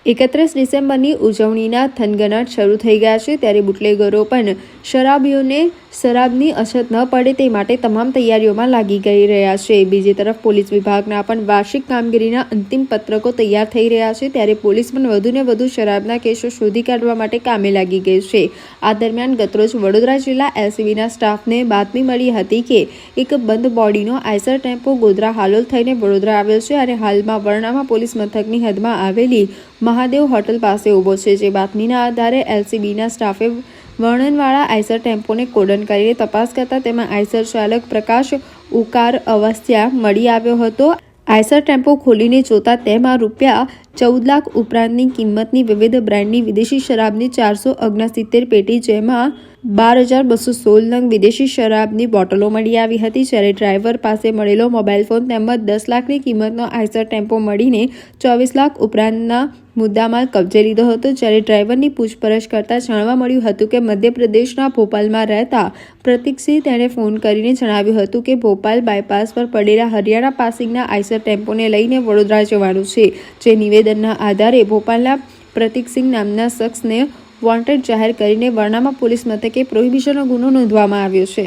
31 ડિસેમ્બરની ઉજવણીના થનગનાટ શરૂ થઈ ગયા છે, ત્યારે બુટલેગરો પણ શરાબીઓને શરાબની અછત ન પડે તે માટે તમામ તૈયારીઓમાં લાગી ગઈ રહ્યા છે। બીજી તરફ પોલીસ વિભાગના પણ વાર્ષિક કામગીરીના અંતિમ પત્રકો તૈયાર થઈ રહ્યા છે, ત્યારે પોલીસ પણ વધુને વધુ શરાબના કેસો શોધી કાઢવા માટે કામે લાગી ગઈ છે। આ દરમિયાન ગતરોજ વડોદરા જિલ્લા એલસીબીના સ્ટાફને બાતમી મળી હતી કે એક બંધ બોડીનો આઈસર ટેમ્પો ગોધરા હાલોલ થઈને વડોદરા આવ્યો છે અને હાલમાં વરણામા પોલીસ મથકની હદમાં આવેલી મહાદેવ હોટલ પાસે ઊભો છે। જે બાતમીના આધારે એલસીબીના સ્ટાફે વર્ણનવાળા આઈસર ટેમ્પોને કોડન કરીને તપાસ કરતા તેમાં આઈસર ચાલક પ્રકાશ ઉકાર અવસ્થ્યા મળી આવ્યો હતો। આઈસર ટેમ્પો ખોલીને જોતા તેમાં ₹14 લાખ ઉપરાંતની કિંમતની વિવિધ બ્રાન્ડની વિદેશી શરાબની 469 પેટી, જેમાં 12,216 નંગ વિદેશી શરાબની બોટલો મળી આવી હતી। જ્યારે ડ્રાઈવર પાસે મળેલો મોબાઈલ ફોન તેમજ 10 લાખની કિંમતનો આઈસર ટેમ્પો મળીને 24 લાખ ઉપરાંતના મુદ્દામાલ કબજે લીધો હતો। જ્યારે ડ્રાઈવરની પૂછપરછ કરતા જાણવા મળ્યું હતું કે મધ્યપ્રદેશના ભોપાલમાં રહેતા પ્રતીકસિંહ તેણે ફોન કરીને જણાવ્યું હતું કે ભોપાલ બાયપાસ પર પડેલા હરિયાણા પાસિંગના આઈસર ટેમ્પોને લઈને વડોદરા જવાનું છે। જે નિવેદનના આધારે ભોપાલના પ્રતીકસિંહ નામના શખ્સને વોન્ટેડ જાહેર કરીને વરણામા પોલીસ મથકે પ્રોહિબિશનનો ગુનો નોંધવામાં આવ્યો છે।